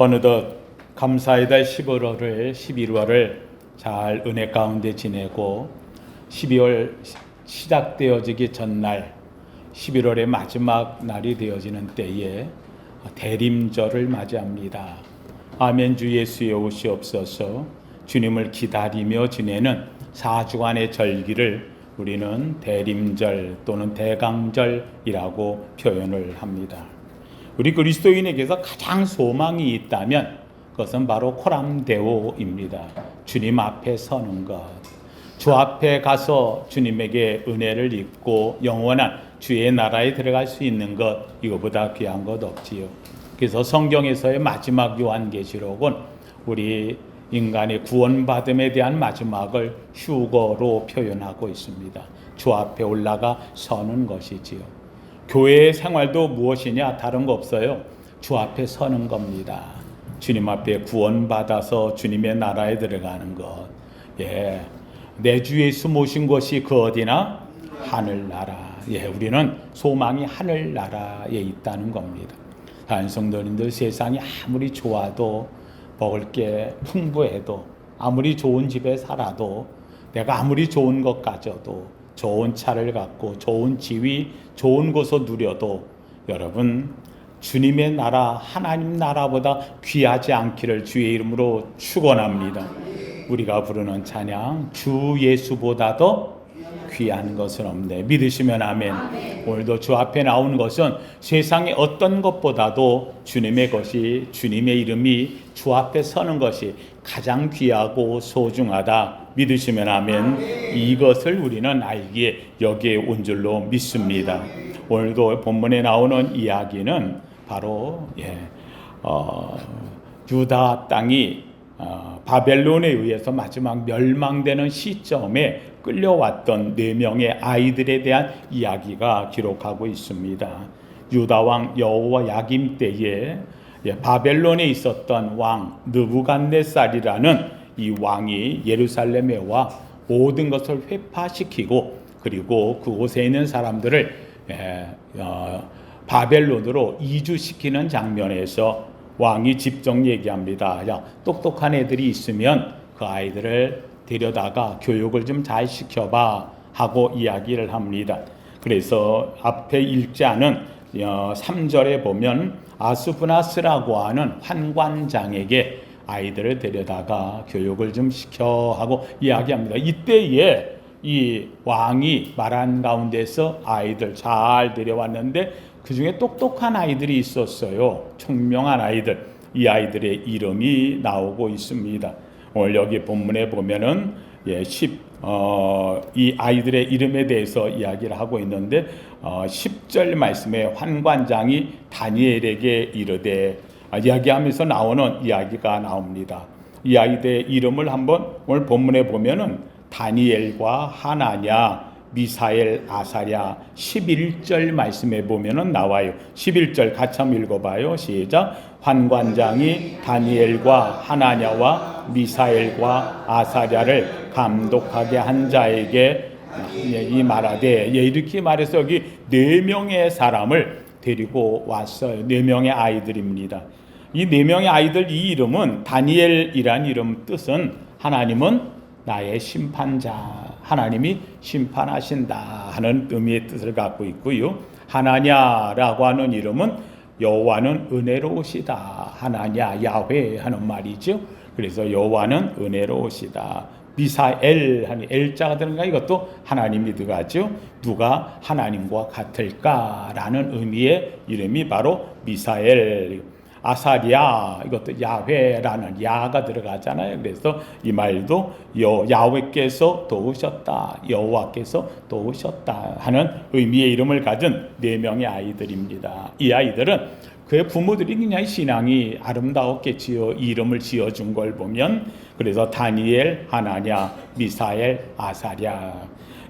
어느덧 감사의 달 11월을 잘 은혜 가운데 지내고 12월 시작되어지기 전날 11월의 마지막 날이 되어지는 때에 대림절을 맞이합니다. 아멘. 주 예수의 오시옵소서. 주님을 기다리며 지내는 4주간의 절기를 우리는 대림절 또는 대강절이라고 표현을 합니다. 우리 그리스도인에게서 가장 소망이 있다면 그것은 바로 코람데오입니다. 주님 앞에 서는 것. 주 앞에 가서 주님에게 은혜를 입고 영원한 주의 나라에 들어갈 수 있는 것, 이거보다 귀한 것 없지요. 그래서 성경에서의 마지막 요한계시록은 우리 인간의 구원받음에 대한 마지막을 휴거로 표현하고 있습니다. 주 앞에 올라가 서는 것이지요. 교회의 생활도 무엇이냐? 다른 거 없어요. 주 앞에 서는 겁니다. 주님 앞에 구원받아서 주님의 나라에 들어가는 것. 내 주 예수 모신 것이 그 어디나? 하늘나라. 우리는 소망이 하늘나라에 있다는 겁니다. 다른 성도님들, 세상이 아무리 좋아도, 먹을 게 풍부해도, 아무리 좋은 집에 살아도, 내가 아무리 좋은 것 가져도, 좋은 차를 갖고 좋은 지위, 좋은 곳을 누려도 여러분, 주님의 나라, 하나님 나라보다 귀하지 않기를 주의 이름으로 축원합니다. 우리가 부르는 찬양, 주 예수보다도 귀한 것은 없네. 믿으시면 아멘. 오늘도 주 앞에 나온 것은 세상의 어떤 것보다도 주님의 것이, 주님의 이름이 주 앞에 서는 것이 가장 귀하고 소중하다. 믿으시면 아멘. 이것을 우리는 알기에 여기에 온 줄로 믿습니다. 오늘도 본문에 나오는 이야기는 바로 유다 땅이 바벨론에 의해서 마지막 멸망되는 시점에 끌려왔던 4명의 아이들에 대한 이야기가 기록하고 있습니다. 유다 왕 여호야김 때에 바벨론에 있었던 왕 느부갓네살이라는 이 왕이 예루살렘에 와 모든 것을 회파시키고 그리고 그곳에 있는 사람들을 바벨론으로 이주시키는 장면에서 왕이 직접 얘기합니다. 똑똑한 애들이 있으면 그 아이들을 데려다가 교육을 좀 잘 시켜봐 하고 이야기를 합니다. 그래서 앞에 읽지 않은 3절에 보면 아스푸나스라고 하는 환관장에게 아이들을 데려다가 교육을 좀 시켜 하고 이야기합니다. 이때에 이 왕이 말한 가운데서 아이들 잘 데려왔는데 그 중에 똑똑한 아이들이 있었어요. 총명한 아이들. 이 아이들의 이름이 나오고 있습니다. 오늘 여기 본문에 보면은 이 아이들의 이름에 대해서 이야기를 하고 있는데 10절 말씀에 환관장이 다니엘에게 이르되 이야기하면서 나오는 이야기가 나옵니다. 이 아이들의 이름을 한번 오늘 본문에 보면은 다니엘과 하나냐, 미사엘, 아사랴 11절 말씀에 보면은 나와요. 11절 같이 한번 읽어봐요. 시작. 환관장이 다니엘과 하나냐와 미사엘과 아사랴를 감독하게 한 자에게 이 말하되 이렇게 말해서 여기 4명의 사람을 데리고 왔어요. 4명의 아이들입니다. 이 4명의 아이들 이 이름은 다니엘이란 이름 뜻은 하나님은 나의 심판자, 하나님이 심판하신다 하는 의미의 뜻을 갖고 있고요. 하나냐라고 하는 이름은 여호와는 은혜로우시다. 하나냐, 야훼 하는 말이죠. 그래서 여호와는 은혜로우시다. 미사엘 하는 엘자가 들어가 이것도 하나님이 들어가죠. 누가 하나님과 같을까라는 의미의 이름이 바로 미사엘. 아사랴 이것도 야훼라는 야가 들어가잖아요. 그래서 이 말도 야훼께서 도우셨다, 여호와께서 도우셨다 하는 의미의 이름을 가진 4명의 아이들입니다. 이 아이들은 그의 부모들이 그냥 신앙이 아름다웠겠지요. 이 이름을 지어준 걸 보면. 그래서 다니엘, 하나냐, 미사엘, 아사랴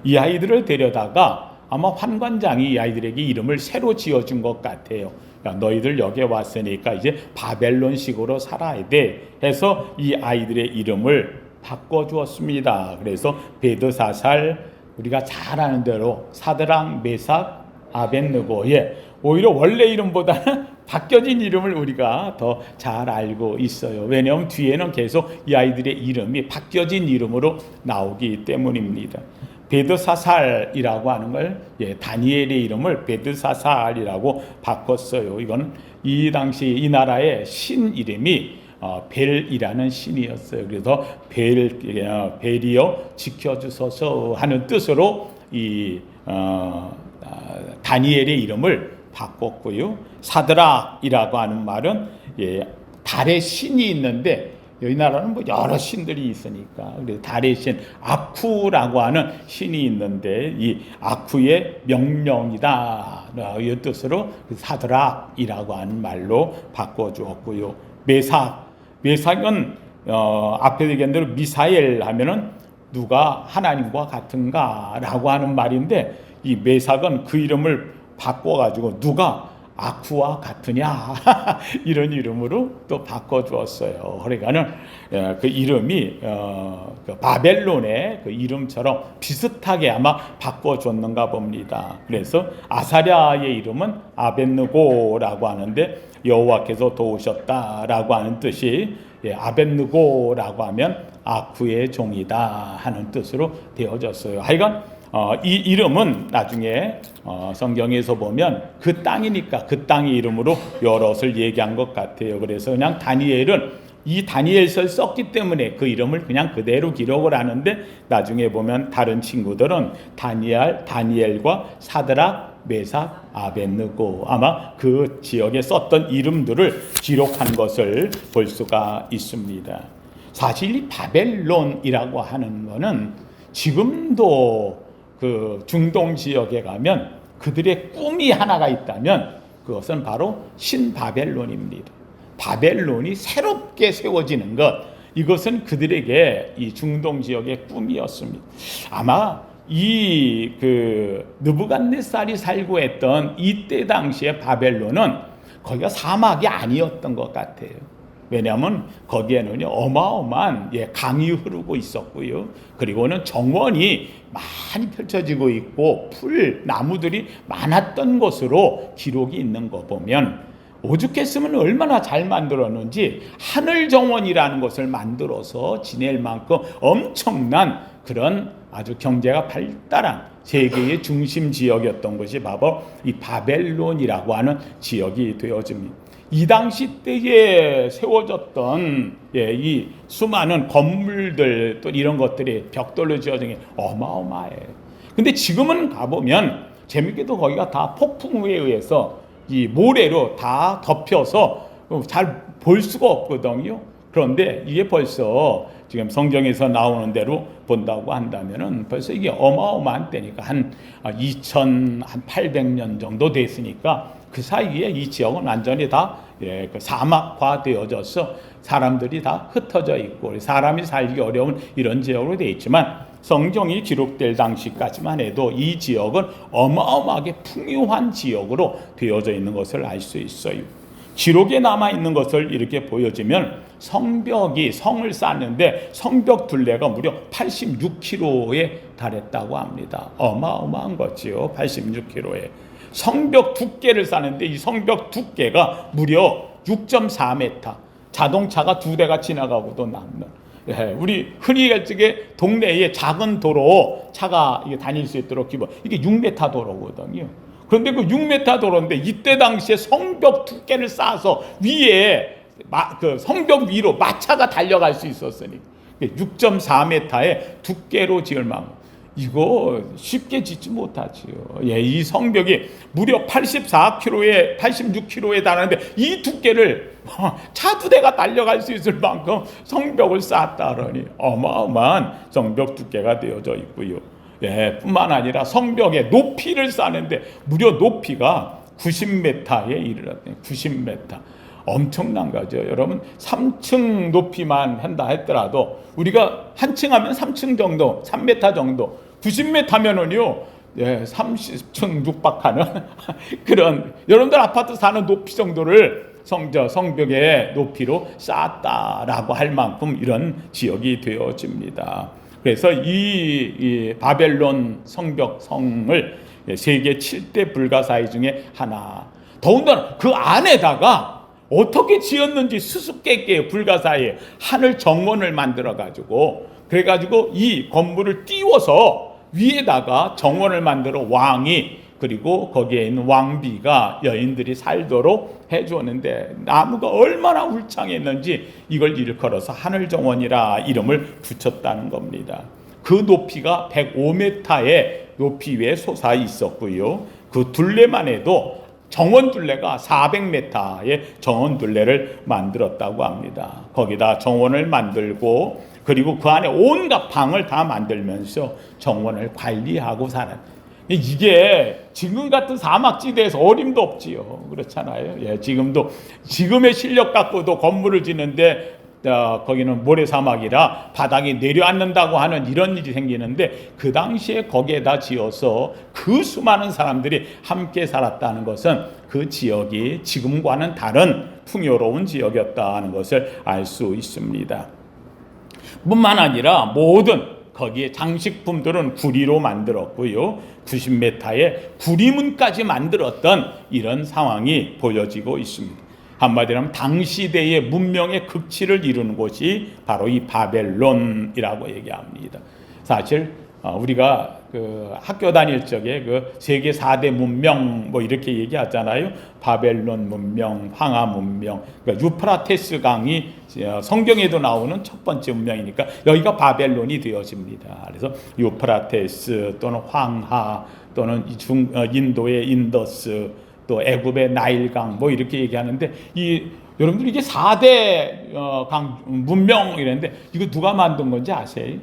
이 아이들을 데려다가 아마 환관장이 이 아이들에게 이름을 새로 지어준 것 같아요. 너희들 여기에 왔으니까 이제 바벨론식으로 살아야 돼 해서 이 아이들의 이름을 바꿔주었습니다. 그래서 베드사살, 우리가 잘 아는 대로 사드랑, 메삭, 아벳느고. 오히려 원래 이름보다는 바뀌어진 이름을 우리가 더 잘 알고 있어요. 왜냐하면 뒤에는 계속 이 아이들의 이름이 바뀌어진 이름으로 나오기 때문입니다. 베드사살이라고 하는 걸 다니엘의 이름을 베드사살이라고 바꿨어요. 이건 이 당시 이 나라의 신 이름이 벨이라는 신이었어요. 그래서 벨이여 지켜주소서 하는 뜻으로 이 다니엘의 이름을 바꿨고요. 사드락이라고 하는 말은 달의 신이 있는데 이 나라는 뭐 여러 신들이 있으니까 그래서 달의 신 아쿠라고 하는 신이 있는데 이 아쿠의 명령이다 이 뜻으로 사드락이라고 하는 말로 바꿔주었고요. 메삭은 앞에 얘기한 대로 미사엘 하면은 누가 하나님과 같은가라고 하는 말인데 이 메삭은 그 이름을 바꿔가지고 누가 아쿠와 같으냐 이런 이름으로 또 바꿔주었어요. 그러니까는 그 이름이 그 바벨론의 그 이름처럼 비슷하게 아마 바꿔줬는가 봅니다. 그래서 아사랴의 이름은 아벳느고라고 하는데 여호와께서 도우셨다라고 하는 뜻이 아벳느고라고 하면 아쿠의 종이다 하는 뜻으로 되어졌어요. 하여간 이 이름은 나중에 성경에서 보면 그 땅이니까 그 땅의 이름으로 여럿을 얘기한 것 같아요. 그래서 그냥 다니엘은 이 다니엘서를 썼기 때문에 그 이름을 그냥 그대로 기록을 하는데 나중에 보면 다른 친구들은 다니엘과 사드락, 메삭, 아벳느고 아마 그 지역에 썼던 이름들을 기록한 것을 볼 수가 있습니다. 사실 이 바벨론이라고 하는 거는 지금도 그 중동 지역에 가면 그들의 꿈이 하나가 있다면 그것은 바로 신바벨론입니다. 바벨론이 새롭게 세워지는 것, 이것은 그들에게 이 중동 지역의 꿈이었습니다. 아마 이 그 느부갓네살이 살고 했던 이때 당시의 바벨론은 거기가 사막이 아니었던 것 같아요. 왜냐하면 거기에는 어마어마한 강이 흐르고 있었고요. 그리고는 정원이 많이 펼쳐지고 있고 나무들이 많았던 것으로 기록이 있는 거 보면 오죽했으면 얼마나 잘 만들었는지 하늘 정원이라는 것을 만들어서 지낼 만큼 엄청난 그런 아주 경제가 발달한 세계의 중심 지역이었던 것이 바로 이 바벨론이라고 하는 지역이 되어집니다. 이 당시 때에 세워졌던 이 수많은 건물들 또 이런 것들이 벽돌로 지어진 게 어마어마해요. 근데 지금은 가보면 재밌게도 거기가 다 폭풍우에 의해서 이 모래로 다 덮여서 잘 볼 수가 없거든요. 그런데 이게 벌써 지금 성경에서 나오는 대로 본다고 한다면은 벌써 이게 어마어마한 때니까 한 2800년 정도 됐으니까 그 사이에 이 지역은 완전히 다 그 사막화 되어져서 사람들이 다 흩어져 있고 사람이 살기 어려운 이런 지역으로 되어 있지만 성경이 기록될 당시까지만 해도 이 지역은 어마어마하게 풍요한 지역으로 되어져 있는 것을 알 수 있어요. 기록에 남아있는 것을 이렇게 보여주면 성을 쌓는데 성벽 둘레가 무려 86km에 달했다고 합니다. 어마어마한 거지요. 86km에. 성벽 두께를 쌓는데 이 성벽 두께가 무려 6.4m. 자동차가 2대가 지나가고도 남는. 우리 흔히 갈적에 동네에 작은 도로 차가 다닐 수 있도록 이게 6m 도로거든요. 그런데 그 6m 도로인데 이때 당시에 성벽 두께를 쌓아서 위에 그 성벽 위로 마차가 달려갈 수 있었으니 6.4m의 두께로 지을 만큼 이거 쉽게 짓지 못하지요. 이 성벽이 무려 84km에 86km에 달하는데 이 두께를 차 2대가 달려갈 수 있을 만큼 성벽을 쌓았다 그러니 어마어마한 성벽 두께가 되어져 있고요. 뿐만 아니라 성벽의 높이를 쌓는데 무려 높이가 90m에 이르렀대요. 90m. 엄청난 거죠. 여러분 3층 높이만 한다 했더라도 우리가 한 층 하면 3층 정도 3m 정도 90m면은요 30층 육박하는 그런 여러분들 아파트 사는 높이 정도를 성벽의 높이로 쌓았다라고 할 만큼 이런 지역이 되어집니다. 그래서 이 바벨론 성벽 성을 세계 7대 불가사의 중에 하나. 더군다나 그 안에다가 어떻게 지었는지 수수께끼의 불가사의 하늘 정원을 만들어가지고, 그래가지고 이 건물을 띄워서 위에다가 정원을 만들어 왕이, 그리고 거기에 있는 왕비가 여인들이 살도록 해주었는데, 나무가 얼마나 울창했는지 이걸 일컬어서 하늘정원이라 이름을 붙였다는 겁니다. 그 높이가 105m의 높이 위에 솟아 있었고요. 그 둘레만 해도 정원 둘레가 400m의 정원 둘레를 만들었다고 합니다. 거기다 정원을 만들고, 그리고 그 안에 온갖 방을 다 만들면서 정원을 관리하고 사는, 이게 지금 같은 사막지대에서 어림도 없지요. 그렇잖아요. 예, 지금의 실력 갖고도 건물을 짓는데 거기는 모래사막이라 바닥에 내려앉는다고 하는 이런 일이 생기는데, 그 당시에 거기에다 지어서 그 수많은 사람들이 함께 살았다는 것은 그 지역이 지금과는 다른 풍요로운 지역이었다는 것을 알 수 있습니다. 뿐만 아니라 모든 거기에 장식품들은 구리로 만들었고요. 90m의 구리문까지 만들었던 이런 상황이 보여지고 있습니다. 한마디로 하면 당시대의 문명의 극치를 이루는 곳이 바로 이 바벨론이라고 얘기합니다. 사실 우리가 그 학교 다닐 적에 그 세계 4대 문명 뭐 이렇게 얘기하잖아요. 바벨론 문명, 황하 문명, 그러니까 유프라테스 강이 성경에도 나오는 첫 번째 문명이니까 여기가 바벨론이 되어집니다. 그래서 유프라테스 또는 황하 또는 인도의 인더스, 또 애굽의 나일강 뭐 이렇게 얘기하는데, 여러분들 이게 4대 강 문명 이랬는데 이거 누가 만든 건지 아세요?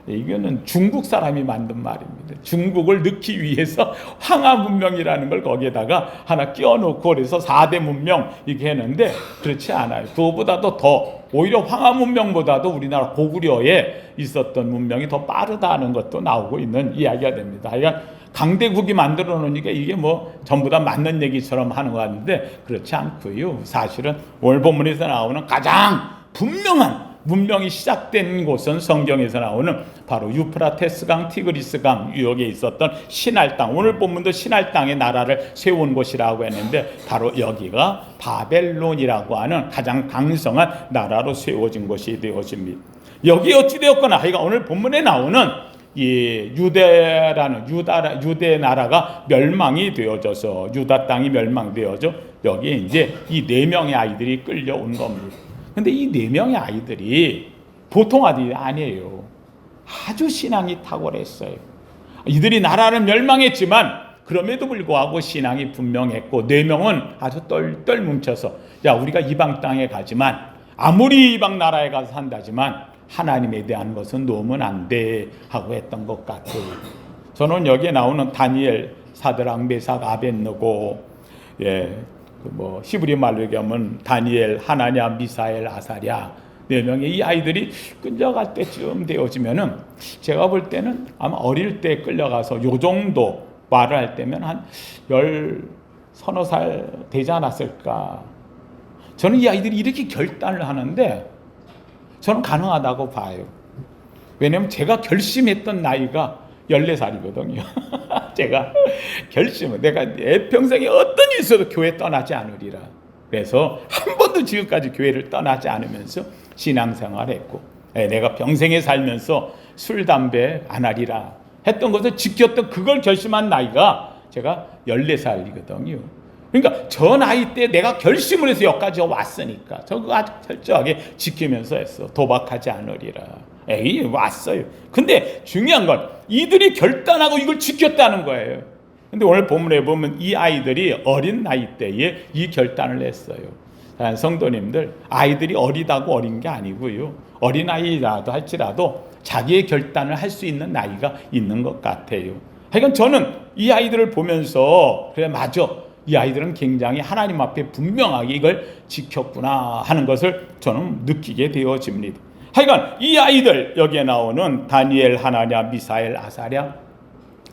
이거는 중국 사람이 만든 말입니다. 중국을 넣기 위해서 황하 문명이라는 걸 거기에다가 하나 끼워놓고 그래서 4대 문명 이렇게 했는데, 그렇지 않아요. 그거보다도 더 오히려 황하 문명보다도 우리나라 고구려에 있었던 문명이 더 빠르다는 것도 나오고 있는 이야기가 됩니다. 그러니까 강대국이 만들어 놓으니까 이게 뭐 전부 다 맞는 얘기처럼 하는 것 같은데 그렇지 않고요. 사실은 오늘 본문에서 나오는 가장 분명한 문명이 시작된 곳은 성경에서 나오는 바로 유프라테스강, 티그리스강 유역에 있었던 시날 땅, 오늘 본문도 시날 땅에 나라를 세운 곳이라고 했는데 바로 여기가 바벨론이라고 하는 가장 강성한 나라로 세워진 곳이 되어집니다. 여기 어찌 되었거나 하여간 오늘 본문에 나오는 이 유대 나라가 멸망이 되어져서, 유다 땅이 멸망되어져 여기에 이제 이 4명의 아이들이 끌려온 겁니다. 근데 이 4명의 아이들이 보통 아이들이 아니에요. 아주 신앙이 탁월했어요. 이들이 나라는 멸망했지만 그럼에도 불구하고 신앙이 분명했고, 4명은 아주 똘똘 뭉쳐서, 야, 우리가 이방 땅에 가지만, 아무리 이방 나라에 가서 산다지만 하나님에 대한 것은 놓으면 안 돼 하고 했던 것 같아요. 저는 여기에 나오는 다니엘, 사드락, 메삭, 아벳느고, 히브리 말로 얘기하면 다니엘, 하나냐, 미사엘, 아사랴 4명의 이 아이들이 끌려갈 때쯤 되어지면은, 제가 볼 때는 아마 어릴 때 끌려가서 요 정도 말을 할 때면 한 10서너 살 되지 않았을까. 저는 이 아이들이 이렇게 결단을 하는데 저는 가능하다고 봐요. 왜냐하면 제가 결심했던 나이가 14살이거든요. 제가 내가 내 평생에 어떤 일 있어도 교회 떠나지 않으리라. 그래서 한 번도 지금까지 교회를 떠나지 않으면서 신앙생활했고, 내가 평생에 살면서 술, 담배 안 하리라 했던 것을 지켰던, 그걸 결심한 나이가 제가 14살이거든요. 그러니까 저 나이 때 내가 결심을 해서 여기까지 왔으니까 저거 아주 철저하게 지키면서 했어. 도박하지 않으리라. 왔어요. 근데 중요한 건 이들이 결단하고 이걸 지켰다는 거예요. 근데 오늘 본문에 보면 이 아이들이 어린 나이 때에 이 결단을 했어요. 성도님들, 아이들이 어리다고 어린 게 아니고요. 어린아이라도 할지라도 자기의 결단을 할 수 있는 나이가 있는 것 같아요. 하여간 저는 이 아이들을 보면서, 그래, 맞아, 이 아이들은 굉장히 하나님 앞에 분명하게 이걸 지켰구나 하는 것을 저는 느끼게 되어집니다. 하여간 이 아이들, 여기에 나오는 다니엘, 하나냐, 미사엘, 아사랴,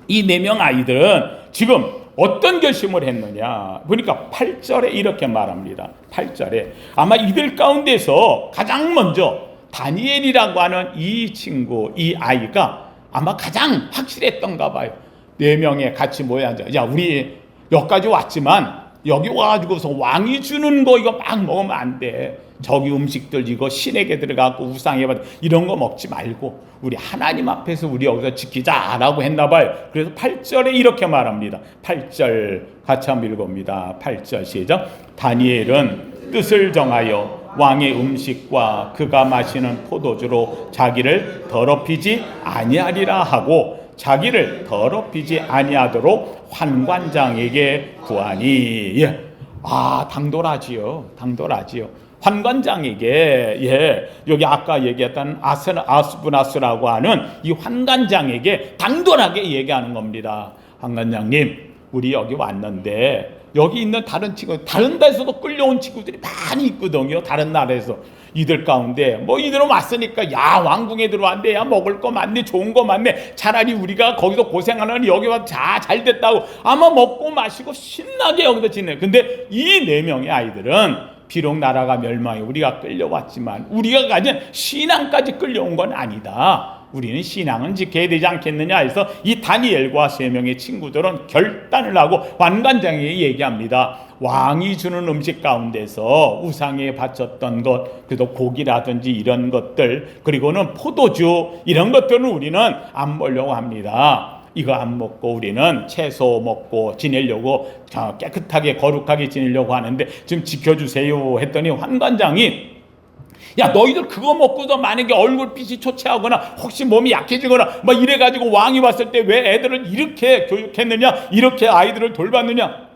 이 4명 아이들은 지금 어떤 결심을 했느냐 보니까 8절에 이렇게 말합니다. 8절에 아마 이들 가운데서 가장 먼저 다니엘이라고 하는 이 친구, 이 아이가 아마 가장 확실했던가 봐요. 네 명에 같이 모여 앉아. 야, 우리 여기까지 왔지만 여기 와가지고서 왕이 주는 거 이거 막 먹으면 안 돼. 저기 음식들 이거 신에게 들어가고 우상에 받 이런 거 먹지 말고 우리 하나님 앞에서 우리 여기서 지키자라고 했나 봐요. 그래서 8절에 이렇게 말합니다. 8절 같이 한번 읽어봅니다. 8절 시작. 다니엘은 뜻을 정하여 왕의 음식과 그가 마시는 포도주로 자기를 더럽히지 아니하리라 하고 자기를 더럽히지 아니하도록 환관장에게 구하니. 예. 아, 당돌하지요. 환관장에게, 예, 여기 아까 얘기했던 아스부나스라고 하는 이 환관장에게 당돌하게 얘기하는 겁니다. 환관장님, 우리 여기 왔는데 여기 있는 다른 친구, 다른 데서도 끌려온 친구들이 많이 있거든요. 다른 나라에서. 이들 가운데 뭐 이들은 왔으니까 야, 왕궁에 들어왔는데 야, 먹을 거 많네, 좋은 거 많네, 차라리 우리가 거기서 고생하는 여기 와서 잘 됐다고 아마 먹고 마시고 신나게 여기서 지내. 근데 이 네 명의 아이들은 비록 나라가 멸망해 우리가 끌려왔지만 우리가 가진 신앙까지 끌려온 건 아니다. 우리는 신앙은 지켜야 되지 않겠느냐 해서 이 다니엘과 세 명의 친구들은 결단을 하고 환관장에게 얘기합니다. 왕이 주는 음식 가운데서 우상에 바쳤던 것, 그래도 고기라든지 이런 것들, 그리고는 포도주 이런 것들은 우리는 안 먹으려고 합니다. 이거 안 먹고 우리는 채소 먹고 지내려고 깨끗하게 거룩하게 지내려고 하는데 좀 지켜주세요 했더니 환관장이 야, 너희들 그거 먹고도 만약에 얼굴빛이 초췌하거나 혹시 몸이 약해지거나 막 이래가지고 왕이 왔을 때 왜 애들을 이렇게 교육했느냐, 이렇게 아이들을 돌봤느냐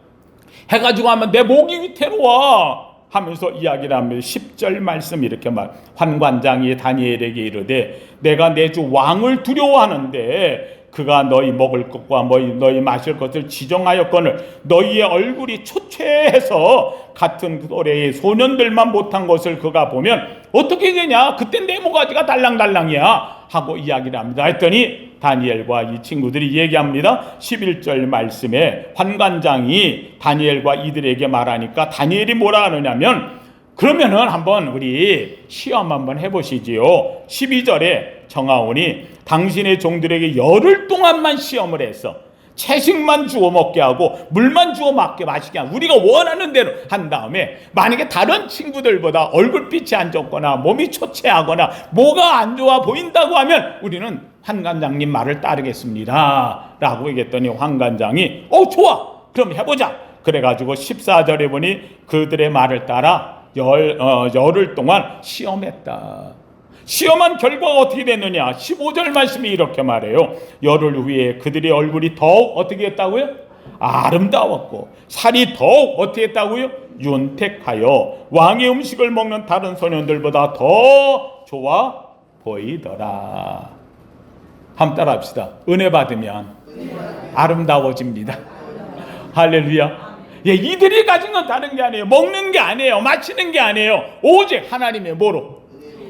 해가지고 하면 내 목이 위태로워 하면서 이야기를 하면 10절 말씀 이렇게 말. 환관장이 다니엘에게 이르되 내가 내 주 왕을 두려워하는데 그가 너희 먹을 것과 너희 마실 것을 지정하였거늘 너희의 얼굴이 초췌해서 같은 또래의 소년들만 못한 것을 그가 보면 어떻게 되냐, 그땐 내 모가지가 달랑달랑이야 하고 이야기를 합니다. 했더니 다니엘과 이 친구들이 얘기합니다. 11절 말씀에 환관장이 다니엘과 이들에게 말하니까 다니엘이 뭐라 하느냐면 그러면은 한번 우리 시험 한번 해보시지요. 12절에 정하오니 당신의 종들에게 열흘 동안만 시험을 해서 채식만 주워 먹게 하고 물만 주워 마시게 하고 우리가 원하는 대로 한 다음에 만약에 다른 친구들보다 얼굴빛이 안 좋거나 몸이 초췌하거나 뭐가 안 좋아 보인다고 하면 우리는 환관장님 말을 따르겠습니다 라고 얘기했더니 환관장이 좋아, 그럼 해보자. 그래가지고 14절에 보니 그들의 말을 따라 열흘 동안 시험했다. 시험한 결과가 어떻게 됐느냐, 15절 말씀이 이렇게 말해요. 열흘 후에 그들의 얼굴이 더욱 어떻게 했다고요? 아름다웠고 살이 더욱 어떻게 했다고요? 윤택하여 왕의 음식을 먹는 다른 소년들보다 더 좋아 보이더라. 한번 따라합시다. 은혜 받으면 아름다워집니다. 할렐루야. 예, 이들이 가진 건 다른 게 아니에요. 먹는 게 아니에요. 마시는 게 아니에요. 오직 하나님의 뭐로?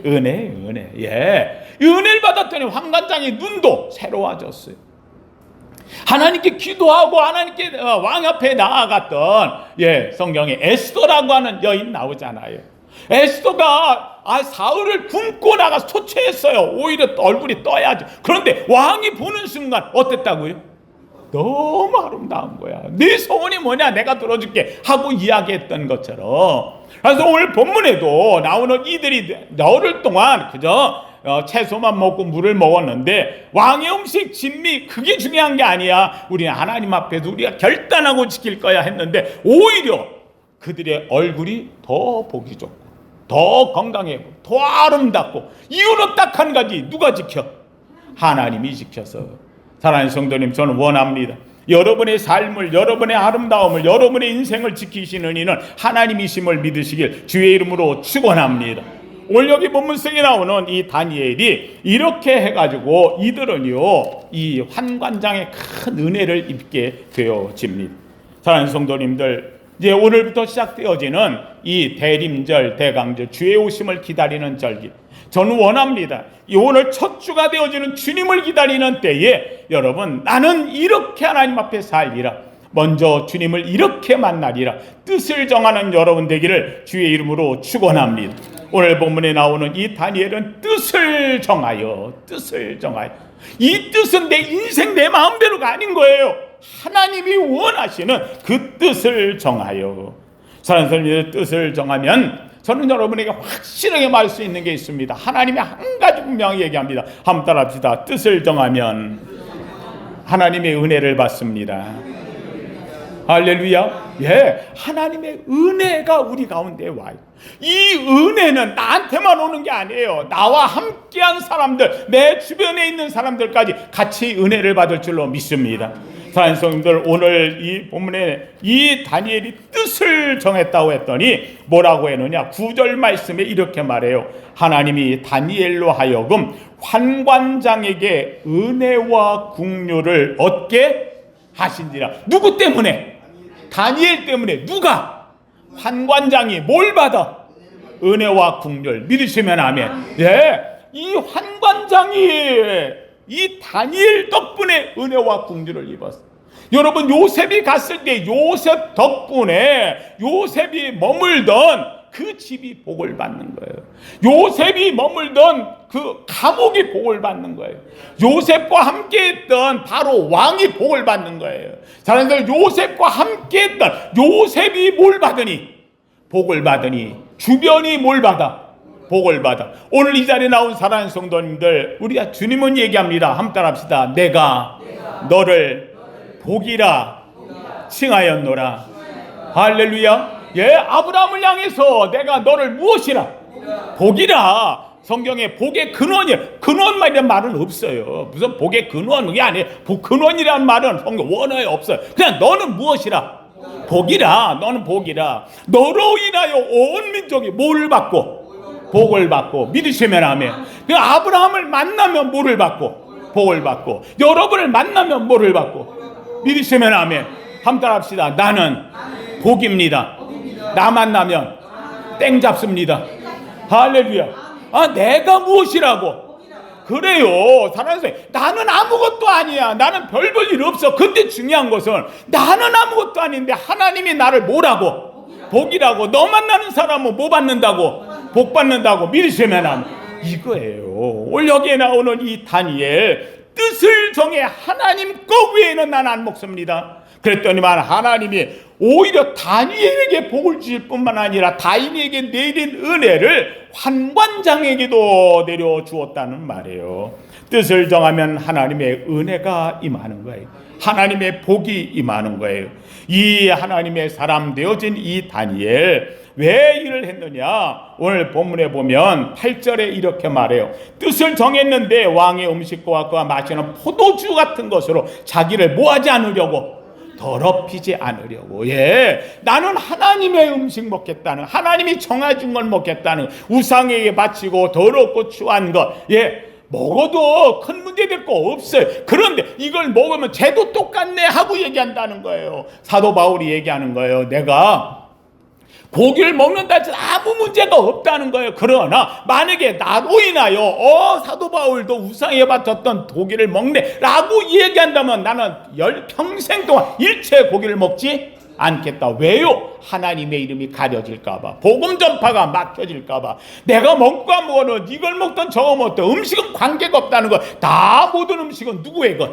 은혜. 예, 은혜를 받았더니 환관장의 눈도 새로워졌어요. 하나님께 기도하고 하나님께 왕 앞에 나아갔던, 예, 성경에 에스더라고 하는 여인 나오잖아요. 에스더가 사흘을 굶고 나가서 초췌했어요. 오히려 얼굴이 떠야죠. 그런데 왕이 보는 순간 어땠다고요? 너무 아름다운 거야. 네 소원이 뭐냐, 내가 들어줄게 하고 이야기했던 것처럼. 그래서 오늘 본문에도 나오는 이들이 열흘 동안 그저 채소만 먹고 물을 먹었는데 왕의 음식 진미 그게 중요한 게 아니야. 우리는 하나님 앞에서 우리가 결단하고 지킬 거야 했는데 오히려 그들의 얼굴이 더 보기 좋고 더 건강하고 더 아름답고 이유는 딱 한 가지. 누가 지켜? 하나님이 지켜서. 사랑하는 성도님, 저는 원합니다. 여러분의 삶을, 여러분의 아름다움을, 여러분의 인생을 지키시는 이는 하나님이심을 믿으시길 주의 이름으로 축원합니다. 오늘 여기 본문 속에 나오는 이 다니엘이 이렇게 해가지고 이들은요 이 환관장의 큰 은혜를 입게 되어집니다. 사랑하는 성도님들, 이제 오늘부터 시작되어지는 이 대림절, 대강절, 주의 오심을 기다리는 절기, 저는 원합니다. 이 오늘 첫 주가 되어지는 주님을 기다리는 때에 여러분, 나는 이렇게 하나님 앞에 살리라, 먼저 주님을 이렇게 만나리라 뜻을 정하는 여러분 되기를 주의 이름으로 축원합니다. 오늘 본문에 나오는 이 다니엘은 뜻을 정하여 이 뜻은 내 인생 내 마음대로가 아닌 거예요. 하나님이 원하시는 그 뜻을 정하여. 사랑하는 성도님들, 뜻을 정하면 저는 여러분에게 확실하게 말할 수 있는 게 있습니다. 하나님이 한 가지 분명히 얘기합니다. 한번 따라합시다. 뜻을 정하면 하나님의 은혜를 받습니다. 할렐루야. 예, 하나님의 은혜가 우리 가운데 와요. 이 은혜는 나한테만 오는 게 아니에요. 나와 함께한 사람들, 내 주변에 있는 사람들까지 같이 은혜를 받을 줄로 믿습니다. 사랑하는 성도들, 오늘 이 본문에 이 다니엘이 뜻을 정했다고 했더니 뭐라고 했느냐? 9절 말씀에 이렇게 말해요. 하나님이 다니엘로 하여금 환관장에게 은혜와 긍휼을 얻게 하신지라. 누구 때문에? 다니엘 때문에. 누가? 환관장이 뭘 받아? 은혜와 긍휼. 믿으시면 아멘. 예, 이 환관장이 이 다니엘 덕분에 은혜와 긍휼을 입었어. 여러분, 요셉이 갔을 때 요셉 덕분에 요셉이 머물던 그 집이 복을 받는 거예요. 요셉이 머물던 그 감옥이 복을 받는 거예요. 요셉과 함께했던 바로 왕이 복을 받는 거예요. 사람들, 요셉과 함께했던 요셉이 뭘 받으니? 복을 받으니. 주변이 뭘 받아? 복을 받아. 오늘 이 자리에 나온 사랑하는 성도님들, 우리가 주님은 얘기합니다. 한번 따라합시다. 내가 너를 복이라 칭하였노라. 할렐루야. 예, 아브라함을 향해서 내가 너를 무엇이라? 복이라. 성경에 복의 근원이에요. 근원이라는 말은 없어요. 무슨 복의 근원, 그게 아니에요. 근원이라는 말은 성경 원어에 없어요. 그냥 너는 무엇이라? 복이라. 너는 복이라. 너로 인하여 온 민족이 뭐를 받고? 복을 받고. 믿으시면 아멘. 아브라함을 만나면 뭐를 받고? 복을 받고. 여러분을 만나면 뭐를 받고? 믿으시면 아멘. 한번 따라합시다. 나는 복입니다. 나 만나면 땡 잡습니다. 할렐루야. 아, 내가 무엇이라고? 그래요. 사랑하는 사람, 나는 아무것도 아니야. 나는 별 볼 일 없어. 근데 중요한 것은 나는 아무것도 아닌데 하나님이 나를 뭐라고? 복이라고. 너 만나는 사람은 뭐 받는다고? 복 받는다고. 믿으시면 아멘. 이거예요. 오늘 여기에 나오는 이 다니엘, 뜻을 정해 하나님 것 외에는 난 안 먹습니다. 그랬더니만 하나님이 오히려 다니엘에게 복을 주실 뿐만 아니라 다니엘에게 내린 은혜를 환관장에게도 내려주었다는 말이에요. 뜻을 정하면 하나님의 은혜가 임하는 거예요. 하나님의 복이 임하는 거예요. 이 하나님의 사람 되어진 이 다니엘, 왜 일을 했느냐? 오늘 본문에 보면 8절에 이렇게 말해요. 뜻을 정했는데 왕의 음식과 그와 마시는 포도주 같은 것으로 자기를 뭐하지 않으려고? 더럽히지 않으려고. 예, 나는 하나님의 음식 먹겠다는, 하나님이 정해준 걸 먹겠다는, 우상에게 바치고 더럽고 추한 것, 예, 먹어도 큰 문제 될 거 없어요. 그런데 이걸 먹으면 쟤도 똑같네 하고 얘기한다는 거예요. 사도 바울이 얘기하는 거예요. 내가 고기를 먹는다 해서 아무 문제가 없다는 거예요. 그러나 만약에 나로 인하여 사도 바울도 우상에 바쳤던 고기를 먹네 라고 얘기한다면 나는 평생 동안 일체 고기를 먹지 않겠다. 왜요? 하나님의 이름이 가려질까봐, 복음 전파가 막혀질까봐. 내가 먹고 안 먹어는 이걸 먹던 저거 먹던 음식은 관계가 없다는 거. 다 모든 음식은 누구의 것?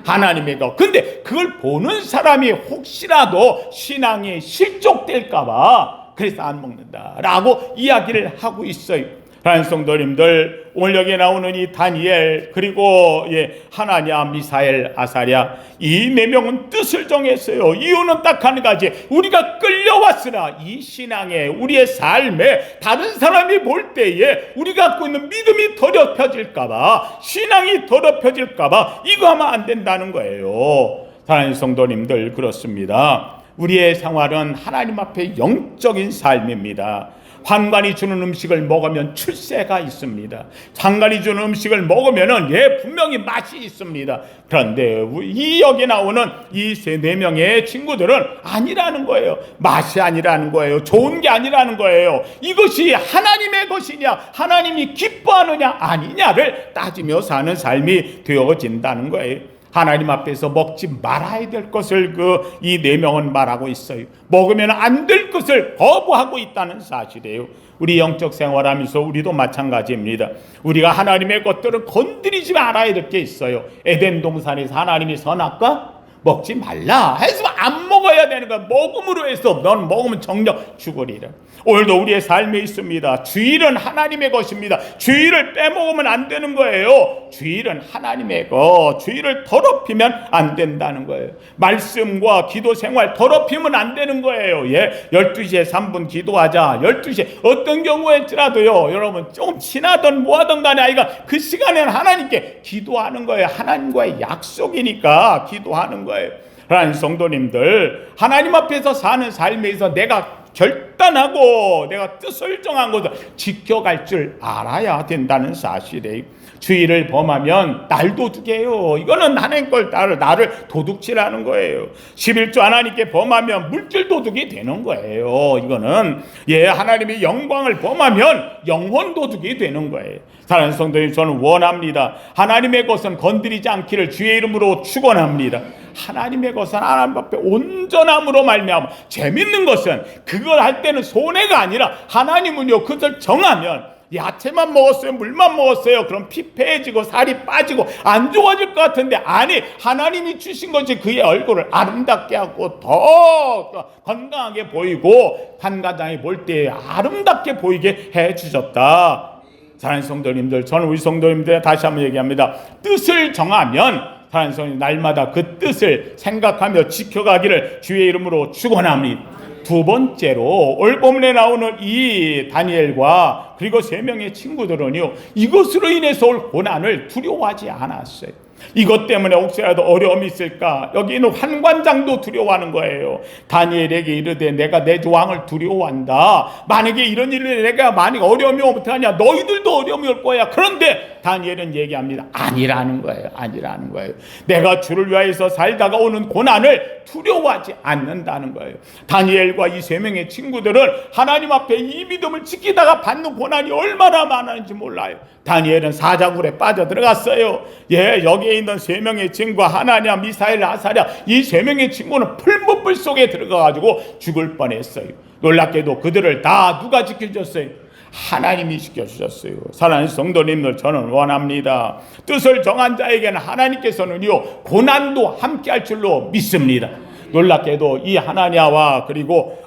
하나님의 것. 근데 그걸 보는 사람이 혹시라도 신앙에 실족될까봐 그래서 안 먹는다라고 이야기를 하고 있어요. 사랑하는 성도님들, 오늘 여기에 나오는 이 다니엘, 그리고 하나냐, 미사엘, 아사랴, 이 네 명은 뜻을 정했어요. 이유는 딱 한 가지. 우리가 끌려왔으나 이 신앙에, 우리의 삶에 다른 사람이 볼 때에 우리가 갖고 있는 믿음이 더럽혀질까봐, 신앙이 더럽혀질까봐 이거 하면 안 된다는 거예요. 사랑하는 성도님들, 그렇습니다. 우리의 생활은 하나님 앞에 영적인 삶입니다. 환관이 주는 음식을 먹으면 출세가 있습니다. 환관이 주는 음식을 먹으면은 분명히 맛이 있습니다. 그런데 이 여기 나오는 이 네 명의 친구들은 아니라는 거예요. 맛이 아니라는 거예요. 좋은 게 아니라는 거예요. 이것이 하나님의 것이냐, 하나님이 기뻐하느냐 아니냐를 따지며 사는 삶이 되어진다는 거예요. 하나님 앞에서 먹지 말아야 될 것을 이 네 명은 말하고 있어요. 먹으면 안 될 것을 거부하고 있다는 사실이에요. 우리 영적 생활하면서 우리도 마찬가지입니다. 우리가 하나님의 것들을 건드리지 말아야 될 게 있어요. 에덴 동산에서 하나님이 선악과 먹지 말라 해서 안 먹어야 되는 거야. 먹음으로 해서 넌 먹으면 정녕 죽으리라. 오늘도 우리의 삶에 있습니다. 주일은 하나님의 것입니다. 주일을 빼먹으면 안 되는 거예요. 주일은 하나님의 것. 주일을 더럽히면 안 된다는 거예요. 말씀과 기도 생활 더럽히면 안 되는 거예요. 12시에 3분 기도하자. 12시에 어떤 경우에라도요, 여러분 조금 지나던 뭐하던 간에 아이가 그 시간에는 하나님께 기도하는 거예요. 하나님과의 약속이니까 기도하는 거예요. 하나님 성도님들, 하나님 앞에서 사는 삶에서 내가 결단하고 내가 뜻을 정한 것을 지켜갈 줄 알아야 된다는 사실이에요. 주의를 범하면 날 도둑이에요. 이거는 하나님 걸 나를 도둑질하는 거예요. 11조 하나님께 범하면 물질 도둑이 되는 거예요. 이거는 하나님의 영광을 범하면 영혼 도둑이 되는 거예요. 사랑하는 성도님, 저는 원합니다. 하나님의 것은 건드리지 않기를 주의 이름으로 축원합니다. 하나님의 것은 하나님 앞에 온전함으로 말미암아, 재밌는 것은 그걸 할 때는 손해가 아니라 하나님은요, 그것을 정하면 야채만 먹었어요, 물만 먹었어요, 그럼 피폐해지고 살이 빠지고 안 좋아질 것 같은데, 아니, 하나님이 주신 것이 그의 얼굴을 아름답게 하고 더 건강하게 보이고 한가장이 볼 때 아름답게 보이게 해주셨다. 사랑하는 성도님들, 저는 우리 성도님들 다시 한번 얘기합니다. 뜻을 정하면 사랑하는 성도님, 날마다 그 뜻을 생각하며 지켜가기를 주의 이름으로 축원합니다. 두 번째로 오늘 본문에 나오는 이 다니엘과 그리고 세 명의 친구들은요, 이것으로 인해서 올 고난을 두려워하지 않았어요. 이것 때문에 혹시라도 어려움이 있을까, 여기 있는 환관장도 두려워하는 거예요. 다니엘에게 이르되 내가 내 조항을 두려워한다. 만약에 이런 일을 내가 만약 어려움이 오면 어떡하냐, 너희들도 어려움이 올 거야. 그런데 다니엘은 얘기합니다. 아니라는 거예요. 아니라는 거예요. 내가 주를 위하여서 살다가 오는 고난을 두려워하지 않는다는 거예요. 다니엘과 이 세 명의 친구들은 하나님 앞에 이 믿음을 지키다가 받는 고난이 얼마나 많았는지 몰라요. 다니엘은 사자굴에 빠져들어갔어요. 여기에 있는 세 명의 친구, 하나냐, 미사엘, 아사랴, 이 세 명의 친구는 풀무불 속에 들어가가지고 죽을 뻔했어요. 놀랍게도 그들을 다 누가 지켜줬어요? 하나님이 지켜주셨어요. 사랑하는 성도님들, 저는 원합니다. 뜻을 정한 자에게는 하나님께서는요, 고난도 함께할 줄로 믿습니다. 놀랍게도 이 하나냐와 그리고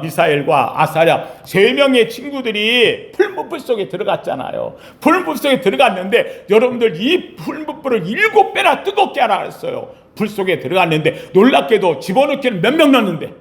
미사엘과 아사랴 세 명의 친구들이 풀무불 속에 들어갔잖아요. 풀무불 속에 들어갔는데 여러분들, 이 풀무불을 7배나 뜨겁게 하라 그랬어요. 불 속에 들어갔는데 놀랍게도 집어넣기는 몇 명 넣는데?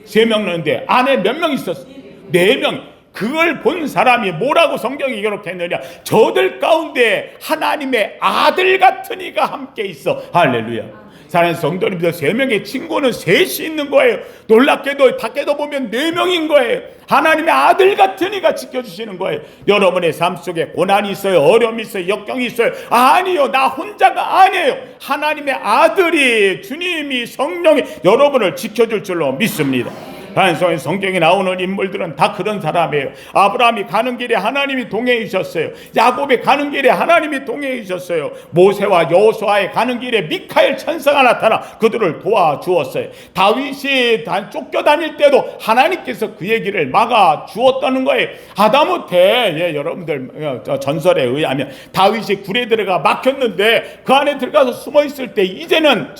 3명 넣는데 안에 몇 명 있었어요? 4명. 그걸 본 사람이 뭐라고 성경이 기록했느냐? 저들 가운데 하나님의 아들 같은 이가 함께 있어. 할렐루야. 사랑하는 성도님들, 3명의 친구는 셋이 있는 거예요. 놀랍게도 밖에도 보면 4명인 거예요. 하나님의 아들 같은 이가 지켜주시는 거예요. 여러분의 삶 속에 고난이 있어요, 어려움이 있어요, 역경이 있어요. 아니요, 나 혼자가 아니에요. 하나님의 아들이, 주님이, 성령이 여러분을 지켜줄 줄로 믿습니다. 하나님 성경에 나오는 인물들은 다 그런 사람이에요. 아브라함이 가는 길에 하나님이 동행해 주셨어요. 야곱이 가는 길에 하나님이 동행해 주셨어요. 모세와 여호수아의 가는 길에 미카엘 천사가 나타나 그들을 도와주었어요. 다윗이 쫓겨다닐 때도 하나님께서 그의 길을 막아 주었다는 거예요. 하다못해 여러분들 전설에 의하면 다윗이 굴에 들어가 막혔는데 그 안에 들어가서 숨어 있을 때 이제는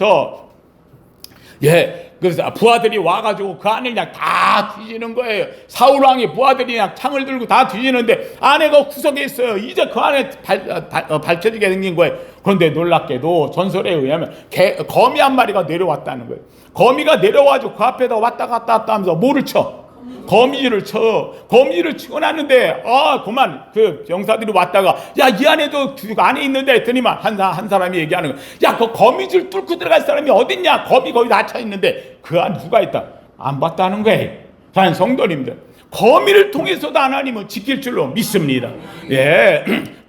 그래서 부하들이 와가지고 그 안을 그냥 다 뒤지는 거예요. 사울왕이 부하들이 그냥 창을 들고 다 뒤지는데 아내가 구석에 있어요. 이제 그 안에 밝혀지게 생긴 거예요. 그런데 놀랍게도 전설에 의하면 거미 한 마리가 내려왔다는 거예요. 거미가 내려와가지고 그 앞에다 왔다 갔다 하면서 뭐를 쳐? 거미줄을 쳐. 거미줄을 치고 났는데 그만 그 병사들이 왔다가 이 안에도 안에 있는데 했더니만 한 사람이 얘기하는 거야. 그 거미줄 뚫고 들어갈 사람이 어딨냐? 거미 거기 닫혀 있는데 그 안에 누가 있다? 안 봤다는 거예요. 한 성도님들, 거미를 통해서도 하나님은 지킬 줄로 믿습니다.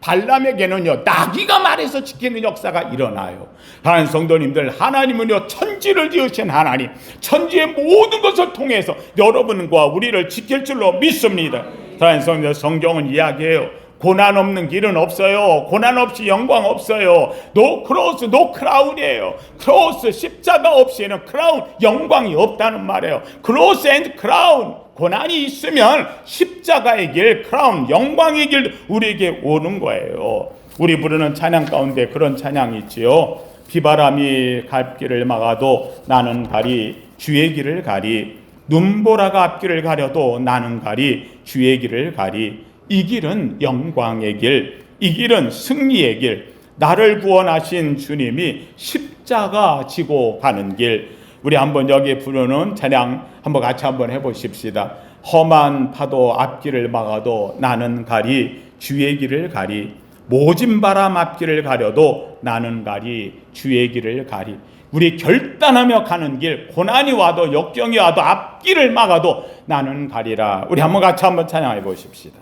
발람에게는요, 나귀가 말해서 지키는 역사가 일어나요. 하나님 성도님들, 하나님은요, 천지를 지으신 하나님, 천지의 모든 것을 통해서 여러분과 우리를 지킬 줄로 믿습니다. 하나님 성경은 이야기해요. 고난 없는 길은 없어요. 고난 없이 영광 없어요. 노 크로스, 노 크라운이에요. 크로스, 십자가 없이는 크라운, 영광이 없다는 말이에요. 크로스 앤드 크라운. 고난이 있으면 십자가의 길, 크라운, 영광의 길 우리에게 오는 거예요. 우리 부르는 찬양 가운데 그런 찬양이 있지요. 비바람이 갈길을 막아도 나는 가리 주의 길을 가리. 눈보라가 앞길을 가려도 나는 가리 주의 길을 가리. 이 길은 영광의 길, 이 길은 승리의 길, 나를 구원하신 주님이 십자가 지고 가는 길. 우리 한번 여기에 부르는 찬양 한번 같이 한번 해보십시다. 험한 파도 앞길을 막아도 나는 가리 주의 길을 가리. 모진 바람 앞길을 가려도 나는 가리 주의 길을 가리. 우리 결단하며 가는 길, 고난이 와도 역경이 와도 앞길을 막아도 나는 가리라. 우리 한번 같이 한번 찬양해 보십시다.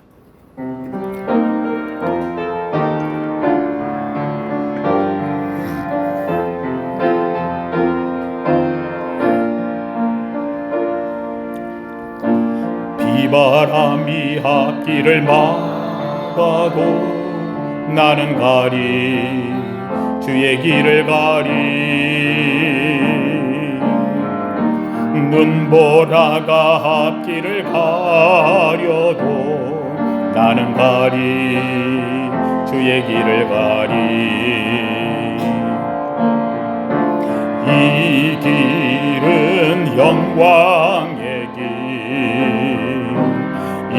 비바람이 앞길을 막아도 나는 가리 주의 길을 가리. 눈보라가 앞길을 가려도 나는 가리 주의 길을 가리. 이 길은 영광의 길, 이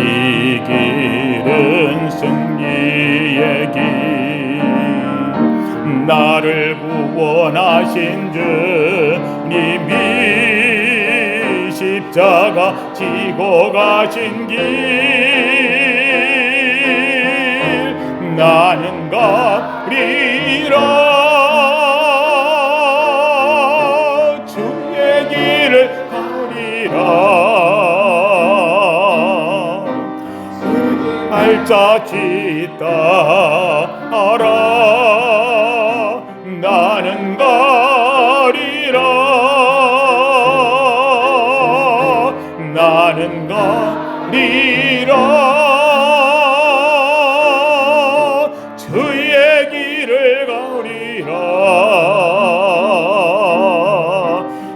길은 승리의 길, 나를 구원하신 주님이 십자가 지고 가신 길, 나는 가리라 주의 길을 가리라. 알짜지 따라 나는 가리라. 나는 가리라 주의 길을 가리라.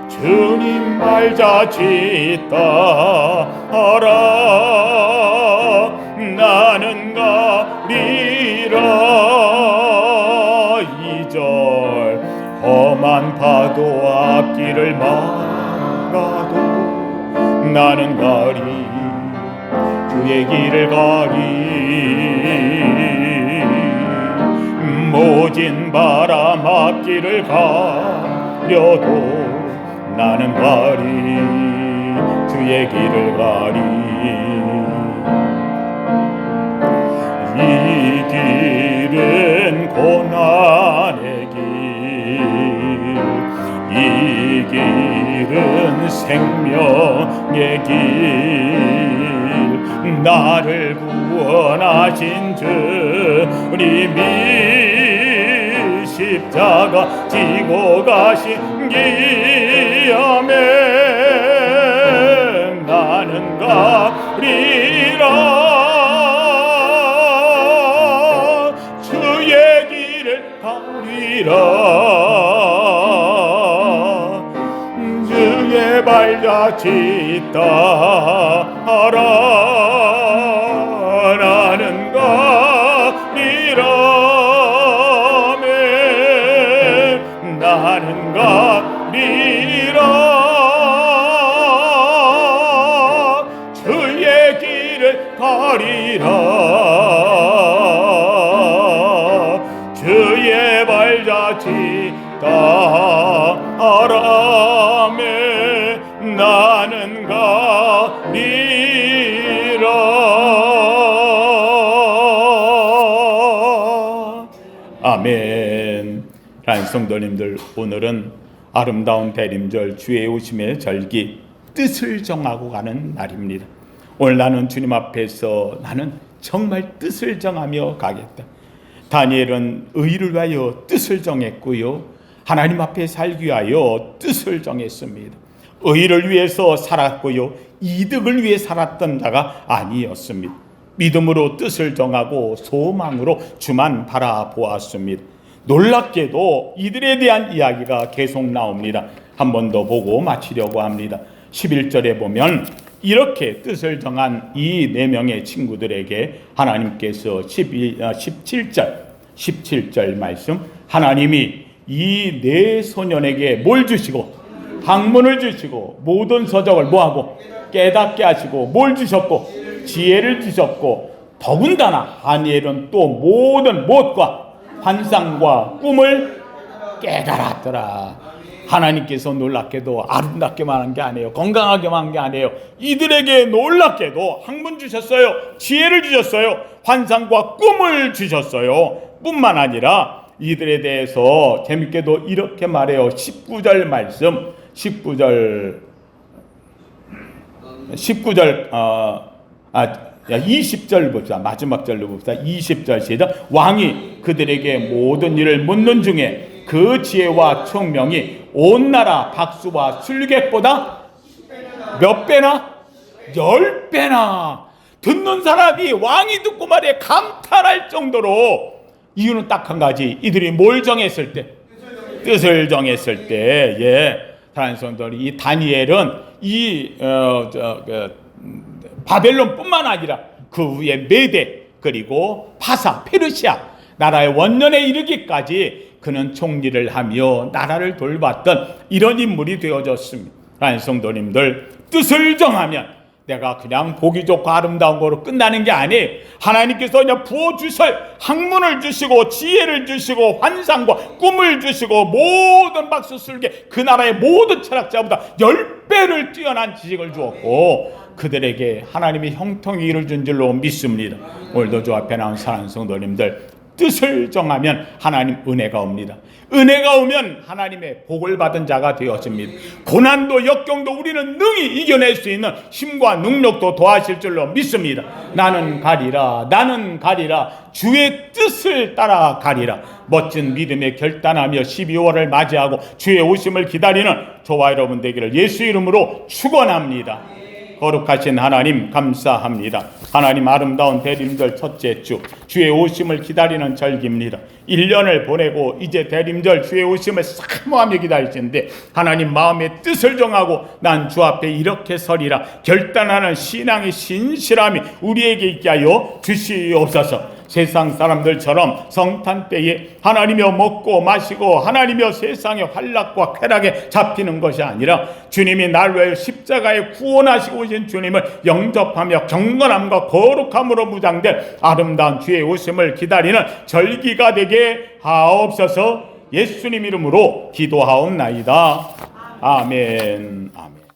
주님 말자지 따라 나는 가리라. 이절 험한 파도 앞길을 막아도 나는 가리 주의 길을 가리. 모진 바람 앞길을 가려도 나는 가리 주의 길을 가리. 이 길은 고난의 길, 이 길은 생명의 길, 나를 구원하신 주님이 십자가 지고 가신 길, 아멘. 나는 가리라 주의 길을 가리라. 주의 발자취 따라 나는 가리라. 나는 가리라 주의 길을 가리라. 주의 발자취 따라 나는 가리라. 아멘. 성도님들, 오늘은 아름다운 대림절 주의 오심의 절기 뜻을 정하고 가는 날입니다. 오늘 나는 주님 앞에서 나는 정말 뜻을 정하며 가겠다. 다니엘은 의를 위하여 뜻을 정했고요, 하나님 앞에 살기 위하여 뜻을 정했습니다. 의를 위해서 살았고요, 이득을 위해 살았던 자가 아니었습니다. 믿음으로 뜻을 정하고 소망으로 주만 바라보았습니다. 놀랍게도 이들에 대한 이야기가 계속 나옵니다. 한 번 더 보고 마치려고 합니다. 11절에 보면 이렇게 뜻을 정한 이 4명의 친구들에게 하나님께서 17절 말씀, 하나님이 이 4소년에게 뭘 주시고 학문을 주시고 모든 서적을 뭐하고 깨닫게 하시고 뭘 주셨고 지혜를 주셨고 더군다나 다니엘은 또 모든 무엇과 환상과 꿈을 깨달았더라. 하나님께서 놀랍게도 아름답게만 한 게 아니에요. 건강하게만 한 게 아니에요. 이들에게 놀랍게도 학문 주셨어요. 지혜를 주셨어요. 환상과 꿈을 주셨어요. 뿐만 아니라 이들에 대해서 재밌게도 이렇게 말해요. 19절 말씀, 20절 봅시다. 마지막 절로 봅시다. 20절 시작. 왕이 그들에게 모든 일을 묻는 중에 그 지혜와 총명이 온 나라 박수와 술객보다 몇 배나? 10배나. 듣는 사람이 왕이 듣고 말해 감탄할 정도로. 이유는 딱 한 가지. 이들이 뭘 정했을 때? 뜻을 정했을 때. 예. 사랑하는 이 다니엘은 바벨론뿐만 아니라 그 위에 메대 그리고 파사, 페르시아 나라의 원년에 이르기까지 그는 총리를 하며 나라를 돌봤던 이런 인물이 되어졌습니다. 사랑하는 성도님들, 뜻을 정하면 내가 그냥 보기 좋고 아름다운 거로 끝나는 게 아니에요. 하나님께서 그냥 부어주실 학문을 주시고 지혜를 주시고 환상과 꿈을 주시고 모든 박수술계 그 나라의 모든 철학자보다 10배를 뛰어난 지식을 주었고 그들에게 하나님이 형통일을 준 줄로 믿습니다. 오늘도 저 앞에 나온 사랑하는 성도님들, 뜻을 정하면 하나님 은혜가 옵니다. 은혜가 오면 하나님의 복을 받은 자가 되어집니다. 고난도 역경도 우리는 능히 이겨낼 수 있는 힘과 능력도 더하실 줄로 믿습니다. 나는 가리라 주의 뜻을 따라 가리라. 멋진 믿음에 결단하며 12월을 맞이하고 주의 오심을 기다리는 저와 여러분 되기를 예수 이름으로 축원합니다. 거룩하신 하나님 감사합니다. 하나님 아름다운 대림절 첫째 주 주의 오심을 기다리는 절기입니다. 1년을 보내고 이제 대림절 주의 오심을 사모하며 기다리시는데 하나님 마음의 뜻을 정하고 난 주 앞에 이렇게 서리라 결단하는 신앙의 신실함이 우리에게 있게 하여 주시옵소서. 세상 사람들처럼 성탄 때에 하나님이여 먹고 마시고 하나님이여 세상의 환락과 쾌락에 잡히는 것이 아니라 주님이 날 위해 십자가에 구원하시고 오신 주님을 영접하며 경건함과 거룩함으로 무장된 아름다운 주의 오심을 기다리는 절기가 되게 하옵소서. 예수님 이름으로 기도하옵나이다. 아멘. 아멘.